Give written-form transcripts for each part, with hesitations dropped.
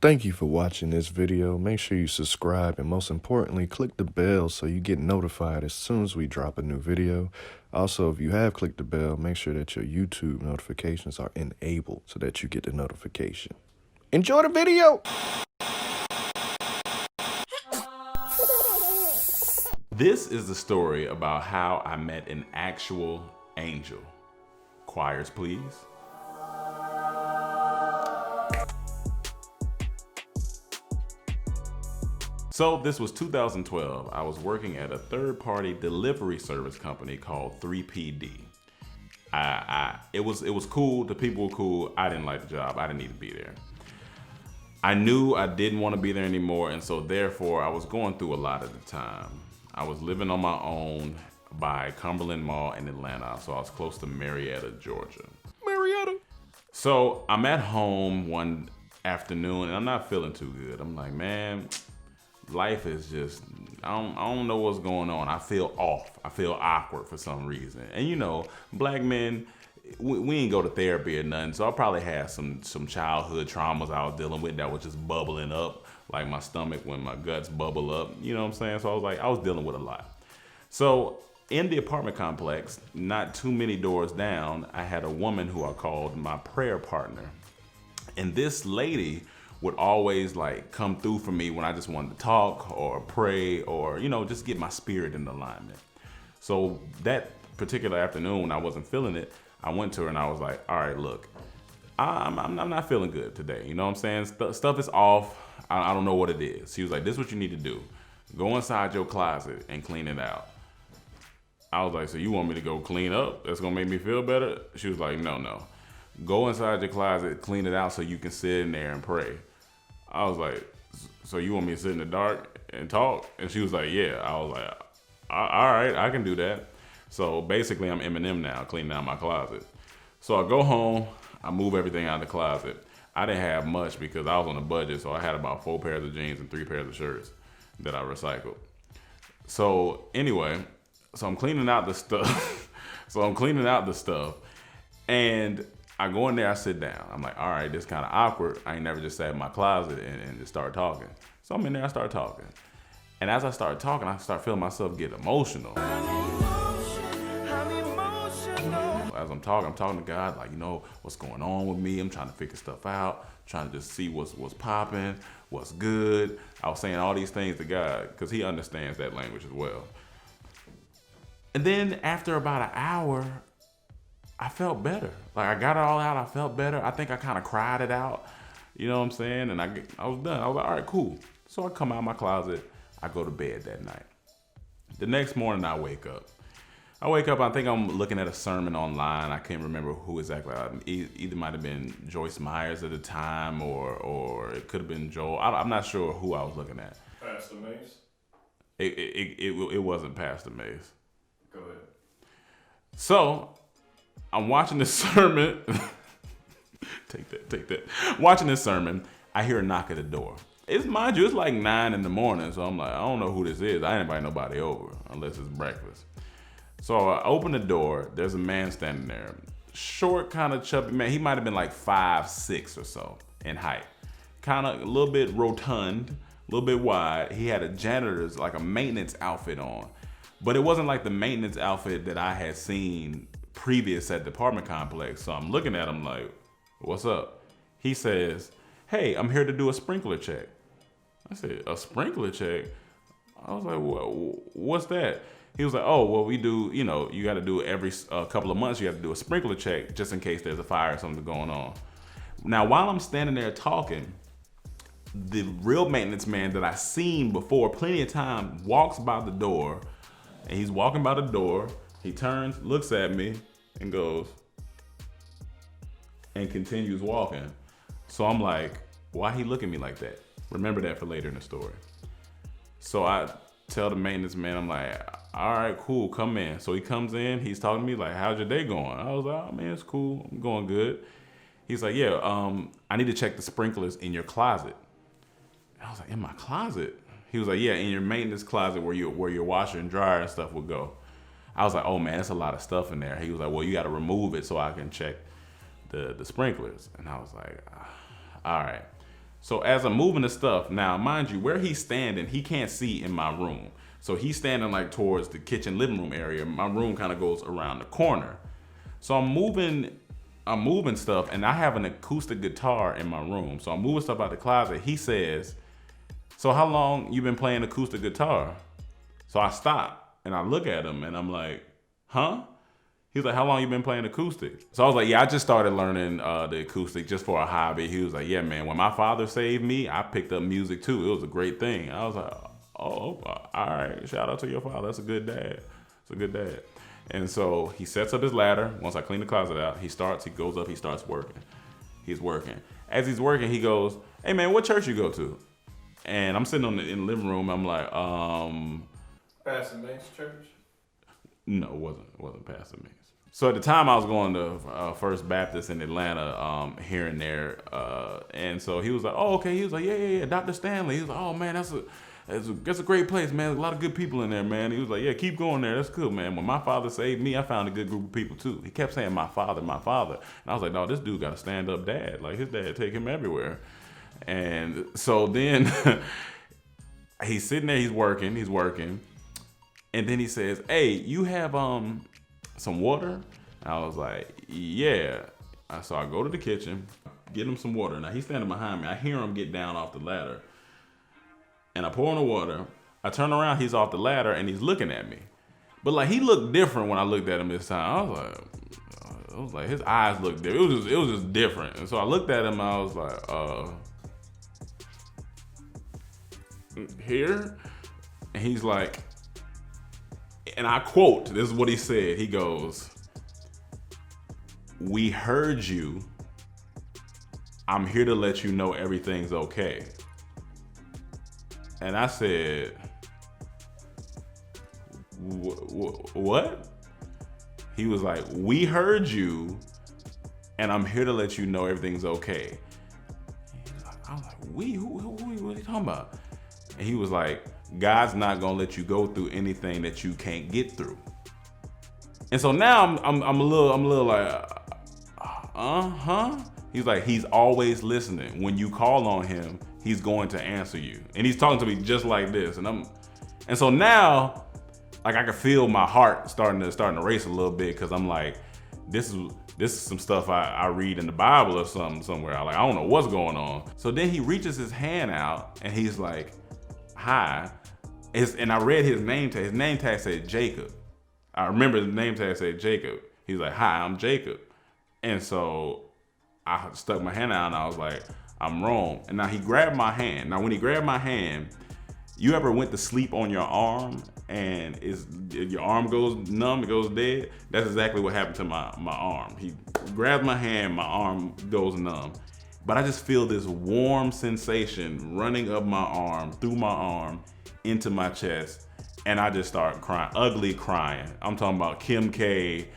Thank you for watching this video. Make sure you subscribe and most importantly, click the bell so you get notified as soon as we drop a new video. Also, if you have clicked the bell, make sure that your YouTube notifications are enabled so that you get the notification. Enjoy the video! This is the story about how I met an actual angel. Choirs, please. So this was 2012. I was working at a third-party delivery service company called 3PD. It was cool. The people were cool. I didn't like the job. I didn't need to be there. I knew I didn't want to be there anymore, and so therefore I was going through a lot at the time. I was living on my own by Cumberland Mall in Atlanta, so I was close to Marietta, Georgia. Marietta. So I'm at home one afternoon, and I'm not feeling too good. I'm like, man, life is just, I don't know what's going on. I feel off. I feel awkward for some reason. And you know, black men, we ain't go to therapy or nothing, so I probably had some childhood traumas I was dealing with that was just bubbling up, like my stomach when my guts bubble up, you know what I'm saying? So I was dealing with a lot. So in the apartment complex, not too many doors down, I had a woman who I called my prayer partner. And this lady would always like come through for me when I just wanted to talk or pray or, you know, just get my spirit in alignment. So that particular afternoon when I wasn't feeling it, I went to her and I was like, all right, look, I'm not feeling good today. You know what I'm saying? Stuff is off. I don't know what it is. She was like, this is what you need to do. Go inside your closet and clean it out. I was like, so you want me to go clean up? That's gonna make me feel better? She was like, no. Go inside your closet, clean it out so you can sit in there and pray. I was like, so you want me to sit in the dark and talk? And she was like, yeah. I was like, all right, I can do that. So basically I'm Eminem now, cleaning out my closet. So I go home, I move everything out of the closet. I didn't have much because I was on a budget, so I had about 4 pairs of jeans and 3 pairs of shirts that I recycled. So anyway, so I'm cleaning out the stuff. And I go in there, I sit down. I'm like, all right, this kind of awkward. I ain't never just sat in my closet and just start talking. So I'm in there, I start talking. And as I start talking, I start feeling myself get emotional. As I'm talking to God, like, you know, what's going on with me? I'm trying to figure stuff out, trying to just see what's popping, what's good. I was saying all these things to God because he understands that language as well. And then after about an hour, I felt better. Like I got it all out, I felt better. I think I kind of cried it out, you know what I'm saying? And I was done. I was like, all right, cool. So I come out of my closet, I go to bed that night. The next morning I wake up, I think I'm looking at a sermon online. I can't remember who exactly. Either might have been Joyce Myers at the time or it could have been Joel. I'm not sure who I was looking at. Pastor Mace? It wasn't Pastor Mace. Go ahead. So I'm watching this sermon. Take that. Watching this sermon, I hear a knock at the door. Mind you, it's like 9 in the morning, so I'm like, I don't know who this is. I ain't invite nobody over unless it's breakfast. So I open the door. There's a man standing there. Short, kind of chubby man. He might have been like 5'6" or so in height. Kind of a little bit rotund, a little bit wide. He had a janitor's, like a maintenance outfit on. But it wasn't like the maintenance outfit that I had seen previous at the apartment complex. So I'm looking at him like, what's up? He says, hey, I'm here to do a sprinkler check. I said, a sprinkler check? I was like, what's that? He was like, oh, well, we do, you know, you got to do every couple of months, you have to do a sprinkler check just in case there's a fire or something going on. Now, while I'm standing there talking, the real maintenance man that I seen before plenty of time walks by the door, and he's walking by the door. He turns, looks at me, and goes, and continues walking. So I'm like, why he look at me like that? Remember that for later in the story. So I tell the maintenance man, I'm like, all right, cool, come in. So he comes in, he's talking to me like, how's your day going? I was like, oh man, it's cool, I'm going good. He's like, yeah, I need to check the sprinklers in your closet. I was like, in my closet? He was like, yeah, in your maintenance closet where your washer and dryer and stuff would go. I was like, oh man, that's a lot of stuff in there. He was like, well, you gotta remove it so I can check the sprinklers. And I was like, all right. So as I'm moving the stuff, now mind you, where he's standing, he can't see in my room. So he's standing like towards the kitchen living room area. My room kind of goes around the corner. So I'm moving stuff, and I have an acoustic guitar in my room. So I'm moving stuff out the closet. He says, "So how long you been playing acoustic guitar?" So I stop and I look at him and I'm like, "Huh?" He was like, "How long you been playing acoustic?" So I was like, "Yeah, I just started learning the acoustic just for a hobby." He was like, "Yeah, man, when my father saved me, I picked up music too. It was a great thing." I was like, "Oh, all right. Shout out to your father. That's a good dad. That's a good dad." And so he sets up his ladder. Once I clean the closet out, he goes up, he starts working. He's working. As he's working, he goes, "Hey man, what church you go to?" And I'm sitting in the living room. I'm like, Pastor Mace Church? No, it wasn't Pastor Mace. So at the time I was going to First Baptist in Atlanta, here and there. And so he was like, "Oh, okay." He was like, yeah, Dr. Stanley. He was like, "Oh man, that's a great place, man. There's a lot of good people in there, man." He was like, "Yeah, keep going there. That's cool, man. When my father saved me, I found a good group of people too." He kept saying my father. And I was like, "No, this dude got a stand-up dad. Like his dad take him everywhere." And so then he's sitting there, he's working. And then he says, "Hey, you have some water?" And I was like, "Yeah." So I go to the kitchen, get him some water. Now he's standing behind me. I hear him get down off the ladder. And I pour him the water. I turn around, he's off the ladder and he's looking at me. But like he looked different when I looked at him this time. I was like his eyes looked different. It was just different. And so I looked at him and I was like, "Here?" And he's like, and I quote, this is what he said. He goes, "We heard you. I'm here to let you know everything's okay." And I said, "What?" He was like, "We heard you, and I'm here to let you know everything's okay." I was like, "We? Who are you talking about?" And he was like, "God's not gonna let you go through anything that you can't get through." And so now I'm a little like, huh? He's like, "He's always listening. When you call on him, he's going to answer you." And he's talking to me just like this. And so now, like I can feel my heart starting to race a little bit because I'm like, this is some stuff I read in the Bible or something somewhere. I don't know what's going on. So then he reaches his hand out and he's like, "Hi." And I read his name tag. His name tag said Jacob. I remember the name tag said Jacob. He was like, "Hi, I'm Jacob." And so I stuck my hand out and I was like, "I'm wrong." And now he grabbed my hand. Now when he grabbed my hand, you ever went to sleep on your arm and your arm goes numb, it goes dead? That's exactly what happened to my arm. He grabbed my hand, my arm goes numb. But I just feel this warm sensation running up my arm, through my arm, into my chest. And I just start crying, ugly crying. I'm talking about Kim K.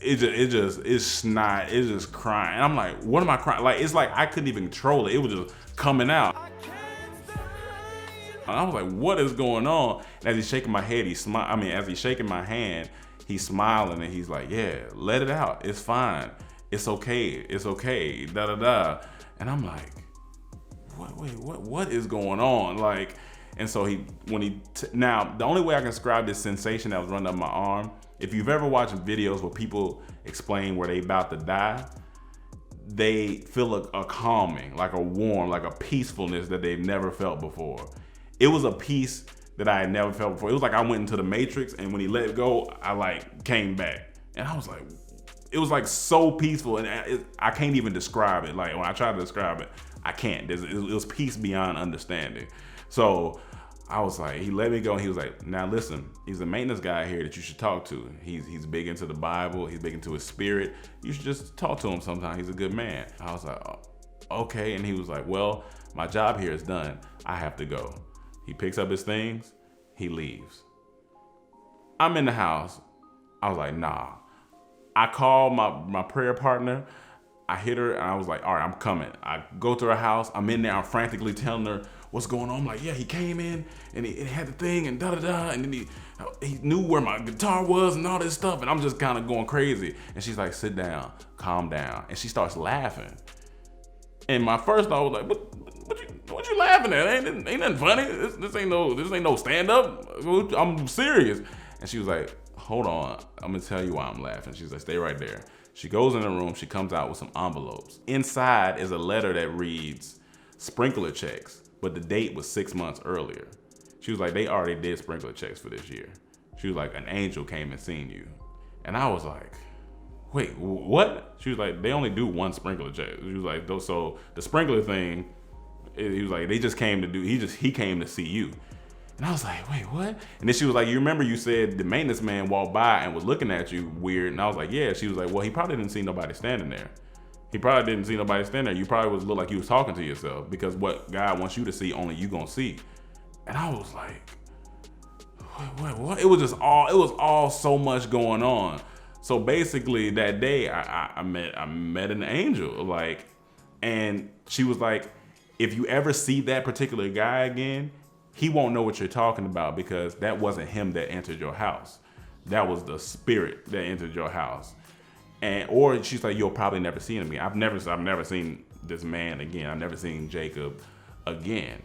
It's snot, it's just crying. And I'm like, what am I crying? Like, it's like I couldn't even control it. It was just coming out. And I was like, what is going on? And as he's shaking my head, as he's shaking my hand, he's smiling and he's like, "Yeah, let it out. It's fine. It's okay. It's okay. Da da da." And I'm like, what is going on? Like, and so now the only way I can describe this sensation that was running up my arm, if you've ever watched videos where people explain where they about to die, they feel a calming, like a warm, like a peacefulness that they've never felt before. It was a peace that I had never felt before. It was like I went into the Matrix, and when he let it go, I like came back. And I was like, it was like so peaceful, and I can't even describe it. Like when I try to describe it, I can't. It was peace beyond understanding. So I was like, he let me go, and he was like, "Now listen, he's a maintenance guy here that you should talk to. He's big into the Bible. He's big into his spirit. You should just talk to him sometime. He's a good man." I was like, "Oh, okay." And he was like, "Well, my job here is done. I have to go." He picks up his things, he leaves. I'm in the house. I was like, nah. I called my prayer partner. I hit her and I was like, "All right, I'm coming." I go to her house. I'm in there. I'm frantically telling her what's going on. I'm like, "Yeah, he came in and he had the thing and da da da." And then he knew where my guitar was and all this stuff. And I'm just kind of going crazy. And she's like, "Sit down, calm down." And she starts laughing. And my first thought was like, what you What you laughing at? Ain't nothing funny. This ain't no stand up. I'm serious. And she was like, hold on, I'm gonna tell you why I'm laughing. She's like, stay right there. She goes in the room. She comes out with some envelopes. Inside is a letter that reads sprinkler checks, but the date was 6 months earlier. She was like, they already did sprinkler checks for this year. She was like, an angel came and seen you. And I was like, wait, what? She was like, they only do one sprinkler check. She was like, so the sprinkler thing, he was like, they just came to do, he came to see you. And I was like, wait, what? And then she was like, you remember you said the maintenance man walked by and was looking at you weird. And I was like, yeah. She was like, well, he probably didn't see nobody standing there. He probably didn't see nobody standing there. You probably was look like you was talking to yourself, because what God wants you to see, only you gonna see. And I was like, what? It was all so much going on. So basically that day I met an angel, like, and she was like, if you ever see that particular guy again, he won't know what you're talking about, because that wasn't him that entered your house. That was the spirit that entered your house. Or she's like, you'll probably never see him again. I've never seen this man again. I've never seen Jacob again.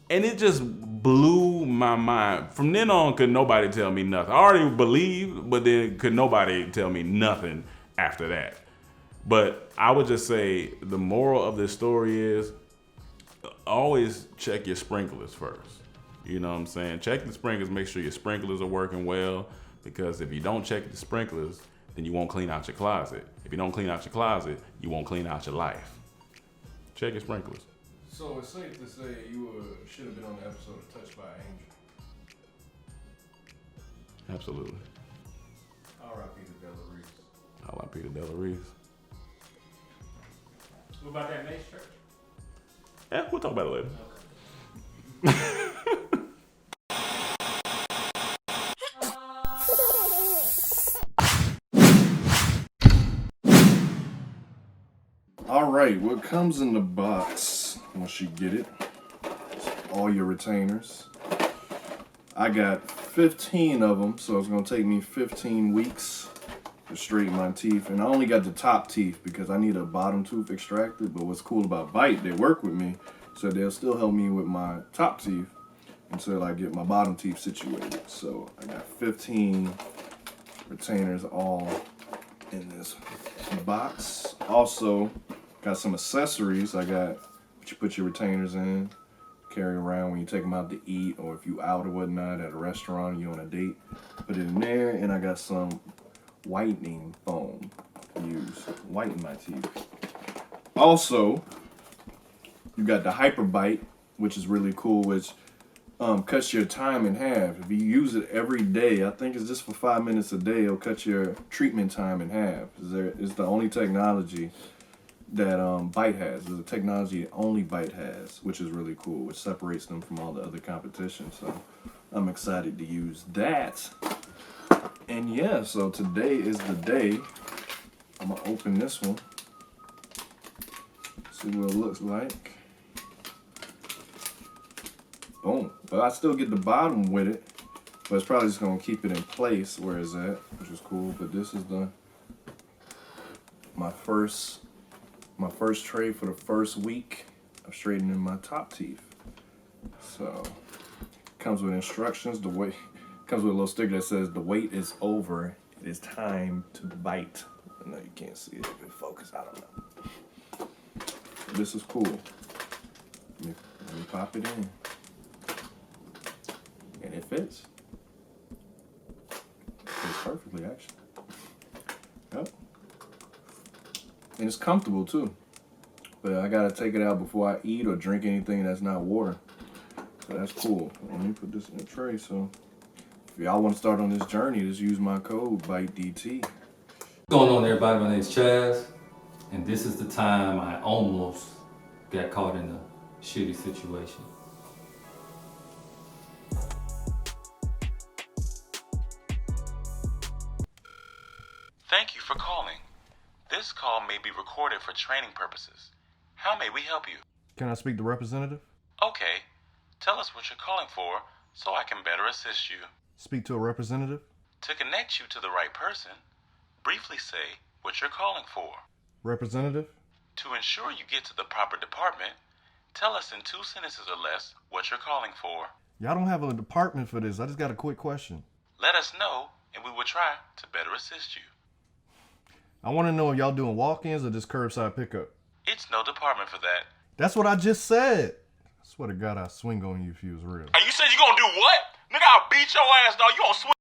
And it just blew my mind. From then on, could nobody tell me nothing. I already believed, but then could nobody tell me nothing after that. But I would just say the moral of this story is always check your sprinklers first. You know what I'm saying? Check the sprinklers, make sure your sprinklers are working well, because if you don't check the sprinklers, then you won't clean out your closet. If you don't clean out your closet, you won't clean out your life. Check your sprinklers. So it's safe to say you should have been on the episode of Touched by an Angel. Absolutely. R.I.P. to Della Reese. R.I.P. to Della Reese. What about that Mace church? Yeah, we'll talk about it later. All right, what comes in the box once you get it? All your retainers. I got 15 of them, so it's gonna take me 15 weeks to straighten my teeth. And I only got the top teeth because I need a bottom tooth extracted. But what's cool about Bite, they work with me, so they'll still help me with my top teeth until I get my bottom teeth situated. So I got 15 retainers all in this box. Also, got some accessories. I got what you put your retainers in, carry around when you take them out to eat, or if you out or whatnot at a restaurant, you on a date, put it in there. And I got some whitening foam to use, whiten my teeth. Also, you got the Hyper Bite, which is really cool, which cuts your time in half. If you use it every day, I think it's just for 5 minutes a day, it'll cut your treatment time in half. It's the only technology that Bite has. It's a technology only Bite has, which is really cool, which separates them from all the other competition. So I'm excited to use that. And yeah, so today is the day. I'm gonna open this one, see what it looks like. Boom. But I still get the bottom with it, but it's probably just gonna keep it in place where it's at, which is cool. But this is my first tray for the first week of straightening my top teeth. So comes with instructions. Comes with a little sticker that says the wait is over. It is time to bite. I know you can't see it. If it focus, I don't know. This is cool. Let me pop it in. And it fits. Fits perfectly, actually. Yep. And it's comfortable too. But I gotta take it out before I eat or drink anything that's not water. So that's cool. Let me put this in the tray. So if y'all want to start on this journey, just use my code BITEDT. What's going on, everybody? My name is Chaz, and this is the time I almost got caught in a shitty situation. Thank you for calling. This call may be recorded for training purposes. How may we help you? Can I speak to representative? Okay, tell us what you're calling for so I can better assist you. Speak to a representative? To connect you to the right person, briefly say what you're calling for. Representative? To ensure you get to the proper department, Tell us in 2 sentences or less what you're calling for. Y'all don't have a department for this. I just got a quick question. Let us know, and we will try to better assist you. I want to know if y'all doing walk-ins or just curbside pickup. It's no department for that. That's what I just said. I swear to God, I'll swing on you if you was real. Hey, you said you gonna do what? Nigga, I'll beat your ass, dog. You gonna swing